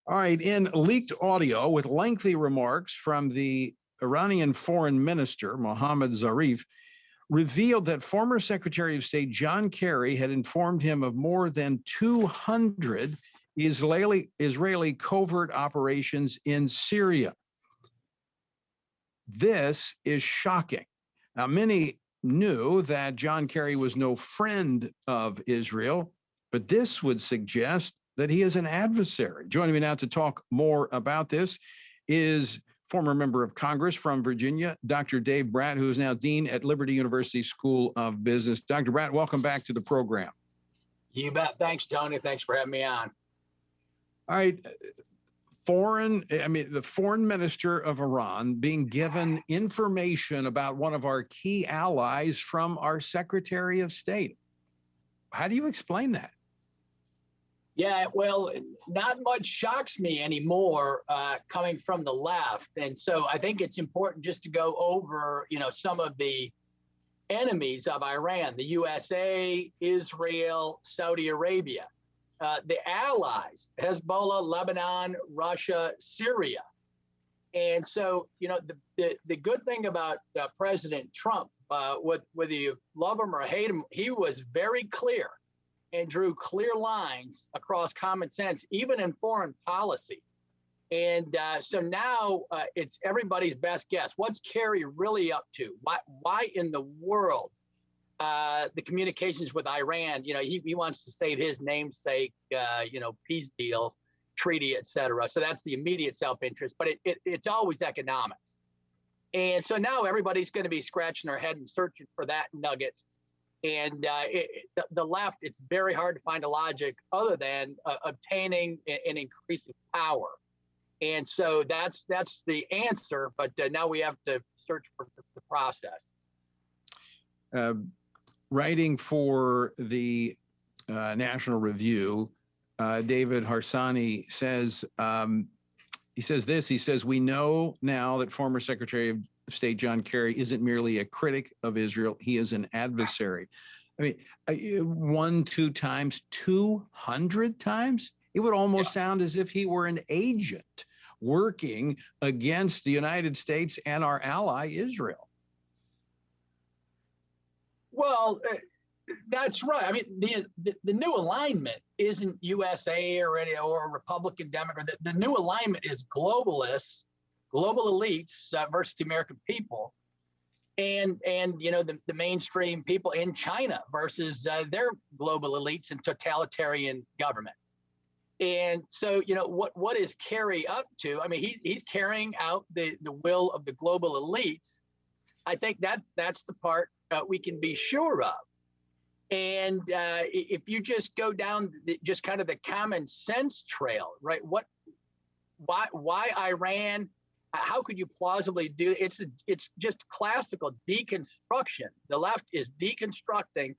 All right, in leaked audio with lengthy remarks from the Iranian foreign minister, Mohammad Zarif, revealed that former Secretary of State John Kerry had informed him of more than 200 Israeli covert operations in Syria. This is shocking. Now, many knew that John Kerry was no friend of Israel, but this would suggest that he is an adversary. Joining me now to talk more about this is former member of Congress from Virginia, Dr. Dave Brat, who is now dean at Liberty University School of Business. Dr. Brat, welcome back to the program. You bet. Thanks, Tony. Thanks for having me on. All right. The foreign minister of Iran being given information about one of our key allies from our Secretary of State. How do you explain that? Yeah, well, not much shocks me anymore coming from the left. And so I think it's important just to go over, some of the enemies of Iran, the USA, Israel, Saudi Arabia, the allies, Hezbollah, Lebanon, Russia, Syria. And so, the good thing about President Trump, whether you love him or hate him, he was very clear and drew clear lines across common sense, even in foreign policy. And so now it's everybody's best guess. What's Kerry really up to? Why in the world the communications with Iran? He wants to save his namesake, peace deal, treaty, et cetera. So that's the immediate self-interest, but it's always economics. And so now everybody's going to be scratching their head and searching for that nugget. And the left, it's very hard to find a logic other than obtaining and increasing power. And so that's the answer. But now we have to search for the process. Writing for the National Review, David Harsanyi says, he says, we know now that former Secretary of State John Kerry isn't merely a critic of Israel, he is an adversary. I mean, 1, 2 times, 200 times? It would almost sound as if he were an agent working against the United States and our ally, Israel. Well, that's right. I mean, the new alignment isn't USA or Republican, Democrat. The new alignment is globalists, global elites versus the American people, and the mainstream people in China versus their global elites and totalitarian government. And so, what is Kerry up to? I mean, he's carrying out the will of the global elites. I think that's the part we can be sure of. And if you just go down just kind of the common sense trail, right? Why Iran? How could you plausibly do it? It's just classical deconstruction. The left is deconstructing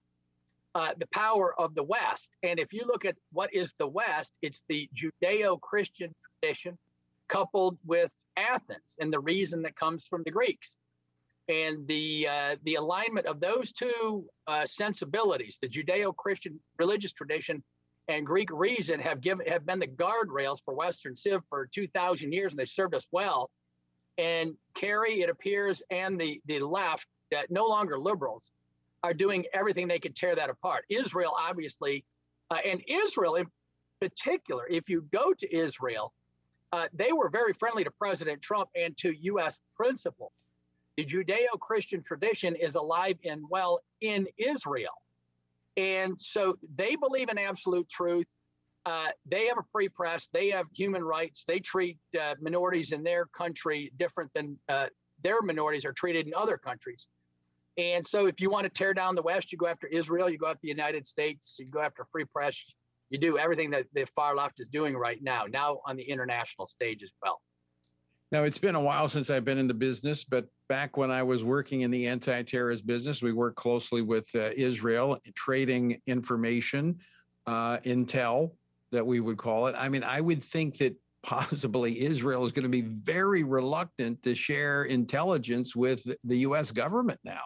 the power of the West. And if you look at what is the West, it's the Judeo-Christian tradition coupled with Athens and the reason that comes from the Greeks. And the alignment of those two sensibilities, the Judeo-Christian religious tradition and Greek reason, have been the guardrails for Western civ for 2,000 years, and they served us well. And Kerry, it appears, and the left, no longer liberals, are doing everything they could tear that apart. Israel, obviously, and Israel in particular, if you go to Israel, they were very friendly to President Trump and to U.S. principles. The Judeo-Christian tradition is alive and well in Israel. And so they believe in absolute truth. They have a free press. They have human rights. They treat minorities in their country different than their minorities are treated in other countries. And so if you want to tear down the West, you go after Israel, you go after the United States, you go after free press, you do everything that the far left is doing right now on the international stage as well. Now, it's been a while since I've been in the business, but back when I was working in the anti-terrorist business, we worked closely with Israel, trading information, intel, that we would call it. I mean, I would think that possibly Israel is going to be very reluctant to share intelligence with the U.S. government now.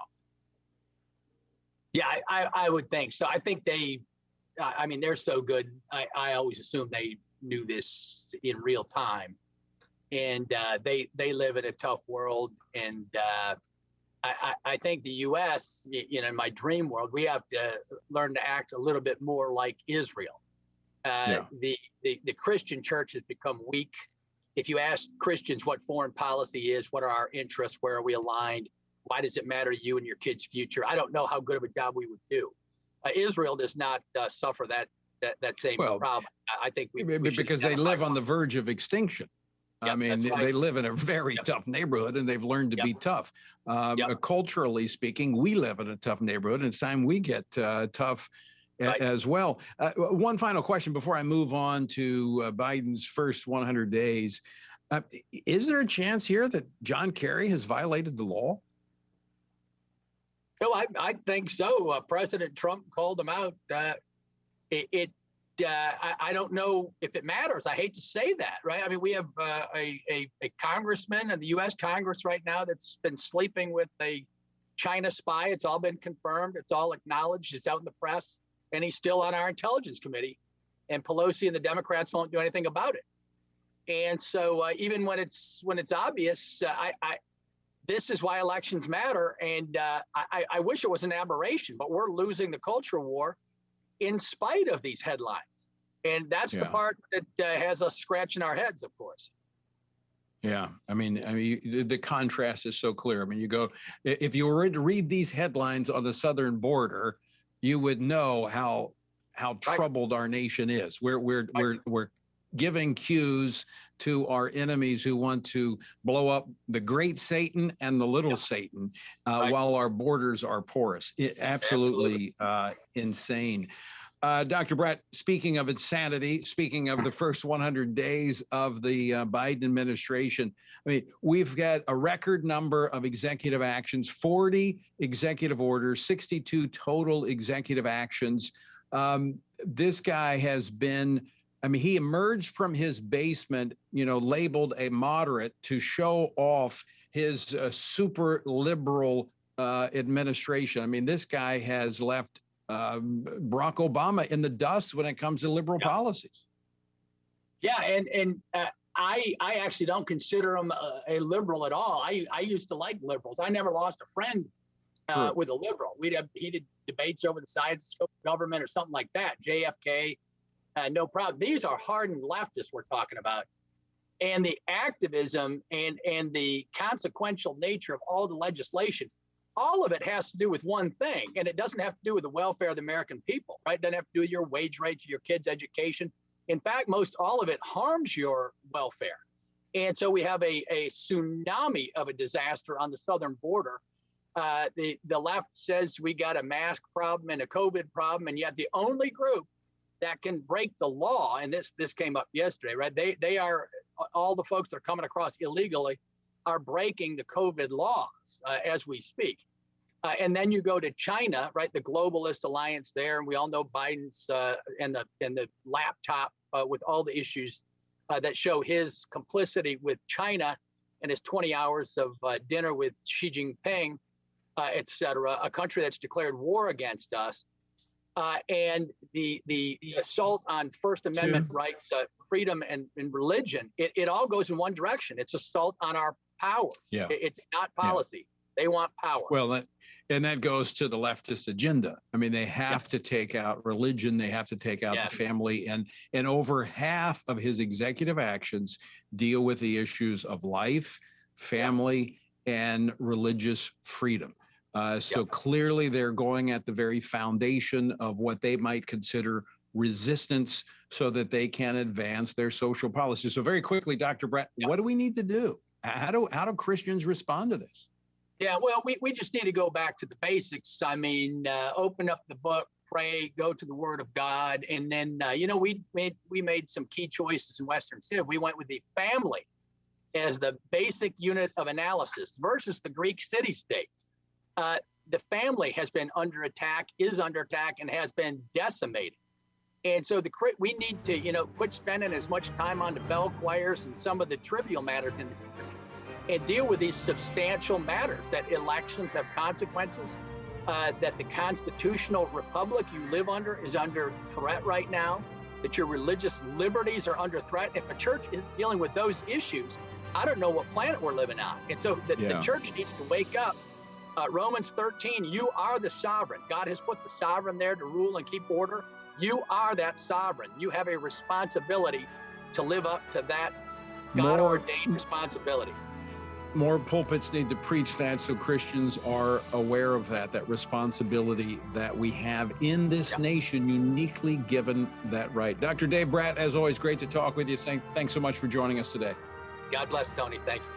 Yeah, I would think so. I think they're so good. I always assume they knew this in real time, and they live in a tough world. And I think the U.S., in my dream world, we have to learn to act a little bit more like Israel. The Christian church has become weak. If you ask Christians what foreign policy is, what are our interests, where are we aligned, why does it matter to you and your kids' future? I don't know how good of a job we would do. Israel does not suffer that same problem. I think we because they live on the verge of extinction. Yep, I mean, they live in a very tough neighborhood, and they've learned to be tough. Culturally speaking, we live in a tough neighborhood, and it's time we get tough as well. One final question before I move on to Biden's first 100 days. Is there a chance here that John Kerry has violated the law? No, I think so. President Trump called him out. I don't know if it matters. I hate to say that, right? I mean, we have a congressman in the U.S. Congress right now that's been sleeping with a China spy. It's all been confirmed. It's all acknowledged. It's out in the press, and he's still on our intelligence committee. And Pelosi and the Democrats won't do anything about it. And so even when it's obvious, this is why elections matter. And I wish it was an aberration, but we're losing the culture war in spite of these headlines. And that's the part that has us scratching our heads, of course. Yeah, I mean, the contrast is so clear. I mean, if you were to read these headlines on the southern border, you would know how troubled our nation is. We're giving cues to our enemies who want to blow up the great Satan and the little Satan while our borders are porous. Absolutely. Insane. Dr. Brat, speaking of insanity, speaking of the first 100 days of the Biden administration, I mean, we've got a record number of executive actions, 40 executive orders, 62 total executive actions. This guy has been, he emerged from his basement, labeled a moderate to show off his super liberal administration. I mean, this guy has left Barack Obama in the dust when it comes to liberal policies. Yeah, and I actually don't consider him a liberal at all. I used to like liberals. I never lost a friend with a liberal. He did debates over the size of government or something like that. JFK. No problem. These are hardened leftists we're talking about. And the activism and the consequential nature of all the legislation, all of it has to do with one thing. And it doesn't have to do with the welfare of the American people, right? It doesn't have to do with your wage rates or your kids' education. In fact, most all of it harms your welfare. And so we have a tsunami of a disaster on the southern border. The left says we got a mask problem and a COVID problem, and yet the only group that can break the law, and this came up yesterday, right? They are, all the folks that are coming across illegally are breaking the COVID laws as we speak. And then you go to China, right? The globalist alliance there, and we all know Biden's and the laptop with all the issues that show his complicity with China and his 20 hours of dinner with Xi Jinping, et cetera, a country that's declared war against us. And the assault on First Amendment rights, freedom, and religion, it all goes in one direction. It's assault on our powers. Yeah. It's not policy. They want power. Well, and that goes to the leftist agenda. I mean, they have to take out religion. They have to take out the family. And over half of his executive actions deal with the issues of life, family, and religious freedom. So clearly they're going at the very foundation of what they might consider resistance so that they can advance their social policies. So very quickly, Dr. Brat, what do we need to do? How do Christians respond to this? Yeah, well, we just need to go back to the basics. I mean, open up the book, pray, go to the Word of God. And then, we made some key choices in Western Civ. We went with the family as the basic unit of analysis versus the Greek city-state. The family has been under attack, is under attack, and has been decimated. And so we need to, quit spending as much time on the bell choirs and some of the trivial matters in the church and deal with these substantial matters, that elections have consequences, that the constitutional republic you live under is under threat right now, that your religious liberties are under threat. If a church is dealing with those issues, I don't know what planet we're living on. And so the church needs to wake up. Romans 13, you are the sovereign. God has put the sovereign there to rule and keep order. You are that sovereign. You have a responsibility to live up to that God-ordained responsibility. More pulpits need to preach that so Christians are aware of that responsibility that we have in this nation, uniquely given that right. Dr. Dave Brat, as always, great to talk with you. Thanks so much for joining us today. God bless, Tony. Thank you.